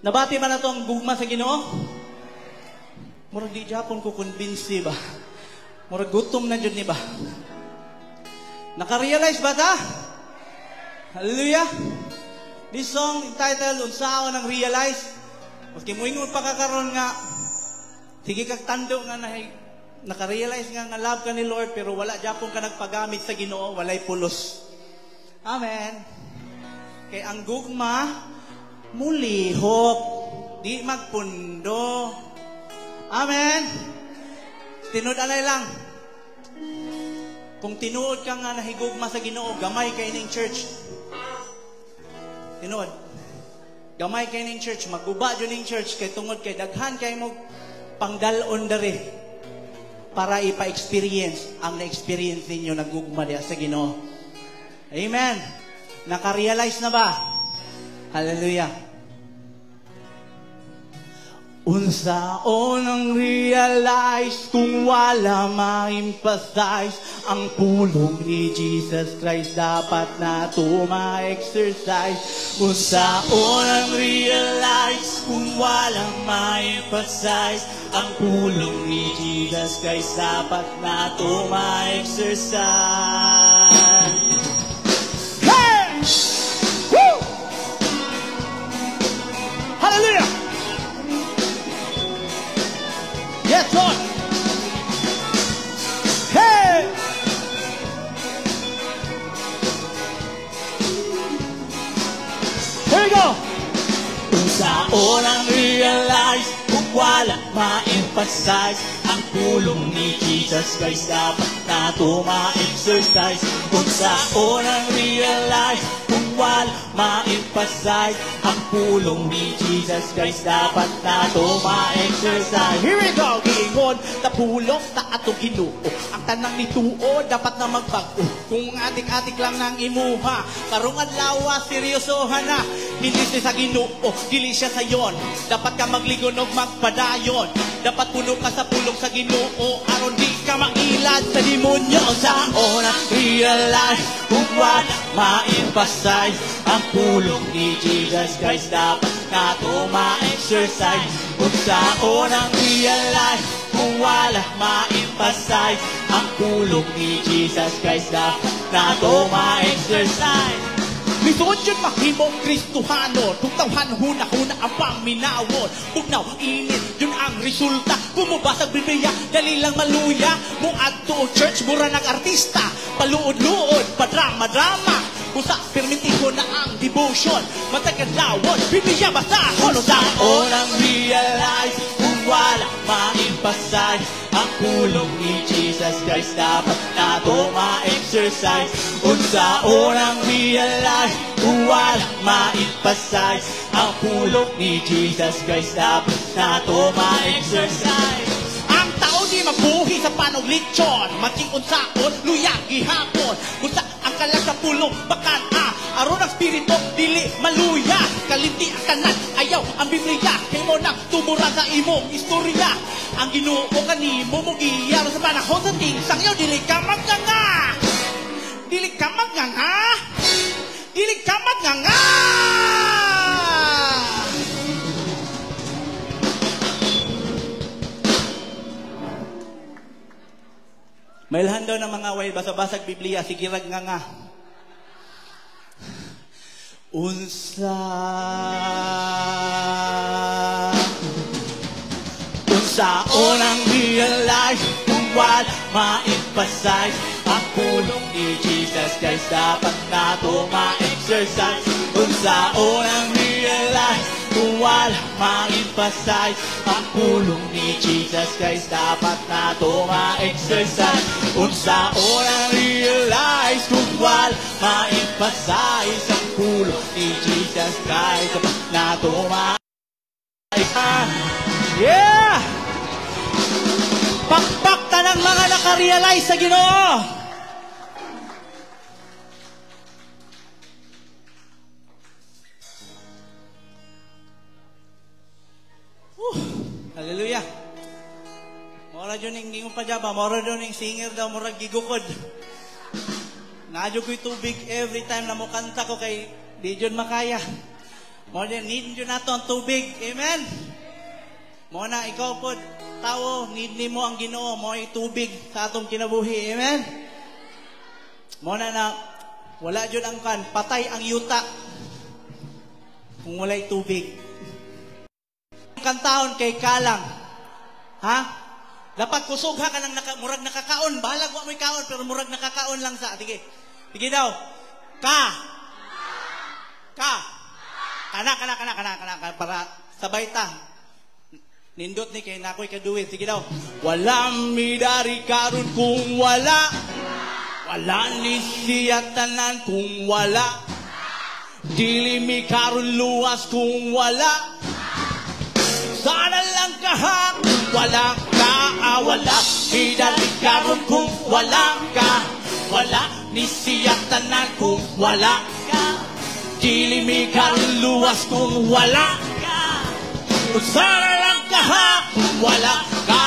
Nabati man na ang gugma sa Ginoo? Murag di Japon ko convince ba? Murag gutom na dyan ni ba? Naka-realize ba ta? Hallelujah! This song entitled Unsaon ang Realize. Maski moingon pa kakaroon nga, sige kag tando nga naka-realize nga love ka ni Lord, pero wala Japon ka nagpagamit sa Ginoo, walay pulos. Amen. Kay ang gugma, mulihok, di magpundo. Amen. Tinud anay lang. Kung tinuod ka nga nahigugma sa Ginoo, gamay kay ning church. Tinuod. Gamay kay ning church, maguba jud ning church kay tungod kay daghan kay mo pangdalon dere para ipa-experience ang na-experience ninyo naggugma diha sa Ginoo. Amen. Naka-realize na ba? Hallelujah. Unsaon ang realize kung wala ma-emphasize ang pulong ni Jesus Christ dapat na to ma-exercise. Unsaon ang realize kung wala ma-emphasize ang pulong ni Jesus Christ dapat na to ma-exercise. Hey! Woo! Hallelujah! Yes, Lord. Hey! Here we go. Unsaon ang realize kung wala ma-emphasize ang pulong ni Jesus Christ dapat na to ma-exercise. Unsaon ang realize kung wala ma-emphasize ang pulong ni Jesus Christ dapat na to ma-exercise. Here we go. Giingon ta pulong ta atong Ginoo. Ang tanang nituo dapat na magbago. Kung atik-atik lang nang imuha, karong adlaw seryosohan na. Hindi siya sa Ginoo, dili siya sa yon. Dapat ka magligon og magpadayon. Dapat puno ka sa pulong sa Ginoo aron di ka mailad sa demonyo. Unsaon ang realize kung wala ma-emphasize ang pulong ni Jesus Christ dapat na to ma-exercise. Unsaon ang realize kung wala ma-emphasize ang pulong ni Jesus Christ dapat na to ma-exercise. Lisod yun mahimong Kristuhano, tugtawhan huna-huna ang paminawon. Bugnaw, init, yun ang resulta. Bumubasag Biblia, dali lang maluya. Muad to church, mura nag-artista. Paluod-luod, padrama-drama. Busa, permitiho na ang devotion. Matagad-lawon, Biblia basahon. Unsaon ang realize kung wala ma-emphasize ang pulong ni Jesus Christ dapat na to ma-exercise. Unsaon ang realize kung wala ma-emphasize ang pulong ni Jesus Christ dapat na to ma-exercise. Ang tao di mabuhi sa panuglitsyon, mating-unsaon, luyagi hapon. Busa ang kalag sa pulong bakan aron ang spirito dili maluya. Kalinti ang tanan ayaw ang Biblia kay mo nang tumura sa imong istorya. Ang Ginoo kanimo mo giyaro sa panahon sa tingsang yaw. Dili ka magnganga, dili ka magnganga, dili ka magnganga. Mailhan daw ng mga way basa-basag Biblia, sige rag nga. Unsaon ang realize kung wala ma-emphasize ang pulong ni Jesus Christ dapat na to ma-exercise. Unsaon ang realize kung wala ma-emphasize ang pulong ni Jesus Christ dapat na to ma-exercise. Unsaon ang realize kung wala ma-emphasize ang pulong ni Jesus Christ dapat na to ma-exercise. Yeah! Pakpak tanang mga nakarealize sa Ginoo. Hallelujah. Mora dyan yung gingon pa dyan ba? Mora dyan yung singer daw, mora gigukod. Nadyo ko'y tubig every time na mo kanta ko kay di dyan makaya. Mo din need nyo na to ang tubig. Amen. Mo na ikaw po tao, need ni mo ang Ginoo, mo ay tubig sa atong kinabuhi. Amen. Mo na wala jud ang kan, patay ang yuta kung walay tubig. Kantahon kay kalang. Ha? Dapat kusog ha ka ng murag nakakaon. Balag wa mo'y kaon pero murag nakakaon lang sa. Sige. Sige daw. Kana para sabay ta. Nindot ni kay nakoy kaduwi. Sige daw. Wala midari karon kung wala. Wala ni siya tanan kung wala. Dili mi karon luwas kung wala. Sana lang kahak, wala ka, wala. Midari karon kung wala ka. Wala ni siya tanan kung wala ka. Dili mi karon luwas kung wala ka. Sana lang kahak, wala ka.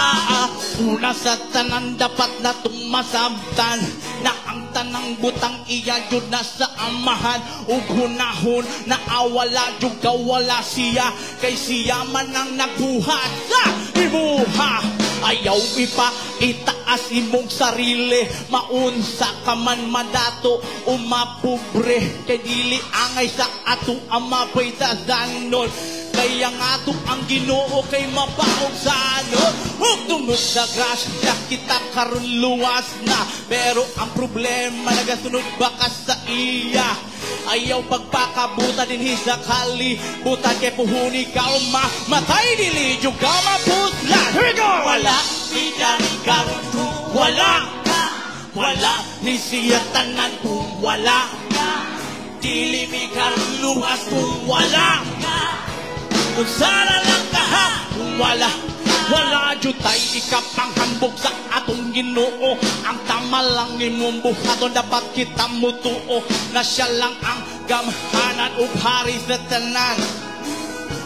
Una sa tanan dapat na tumasabtan na ang tanang butang iya jud na sa amahan ug hunahon na awala jud kawala siya kay siya man ang nagbuhat sa imuha. Ayaw ipa itaas imong sarili, maunsa ka man madato o mapobre kay dili angay sa ato ang mapaydazanon. Kaya nga to ang Ginoo kay mabaog sa ug tungod sa grasya kita karon luwas na. Pero ang problema nagasunod baka sa iya. Ayaw pagpakabuta dinhi sa kalibutan kay puhuni ka matay dili jud ka mapuslan. Here we go. Wala midari karon kung wala ka. Wala ni siya tanan kung wala ka. Dili mi karon luwas kung wala ka. Kung sana lang kaha, kung wala jud tay ikapang hambog sa atong Ginoo. Ang tama lang imong buhaton dapat kita mutuo na siya lang ang gamhanan ug hari sa tanan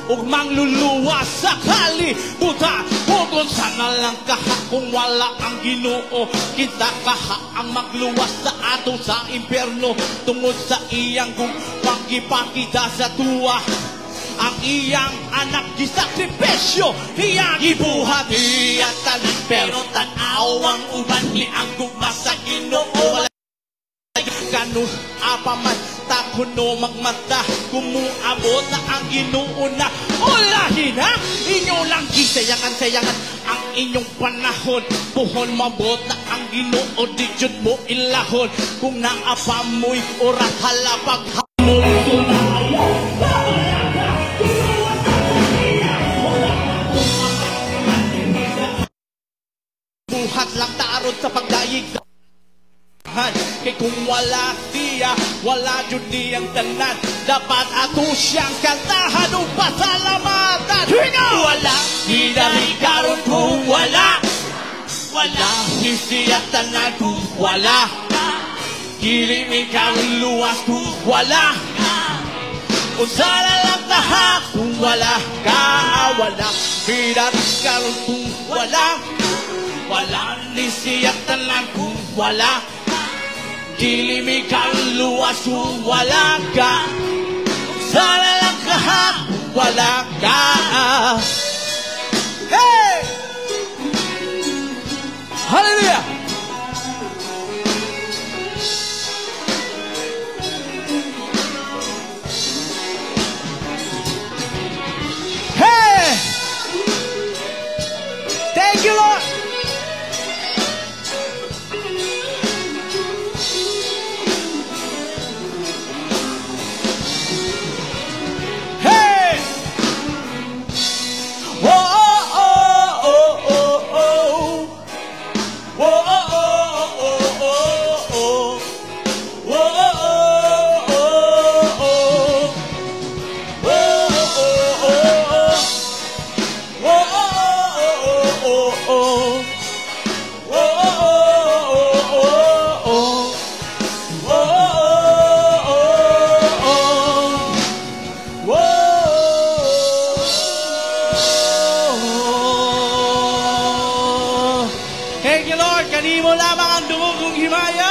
ug mangluluwas sa kalibutan. Kung sana lang kaha, kung wala ang Ginoo, kita kaha ang magluwas sa ato sa impyerno tungod sa iyang kung pagipakita sa tuwa. Ang iyang anak gisakripisyo, iyang ibuhat, iyang tanan. Pero tanaw ang uban ni ang gugma sa Ginoo. Kanu apaman takuno magmata kumuabot na ang Ginoo na ulahin ha. Inyo lang gisayangan ang inyong panahon. Puhon mabot na ang Ginoo di jud mo ilahon. Kung naapamoy oras halapag hamon sunaya. Buhat lang tarot sa pagdayig sa kay kung wala siya, wala jud niyang tanan. Dapat ato siyang kantahan o pasalamatan. Wala midari karon kung wala. Wala ni siya tanan kung wala. Dili mi karon luwas kung wala. Kung sana lang tahak kung wala ka. Wala midari karon kung wala. Wala ni siya tanan kung wala. Dili mi kang luwas kung wala ka. Sana lang ka kung wala ka. Hey! Hallelujah! Hey! Thank you, Lord! Kanimo lamang ang dungog kong himaya.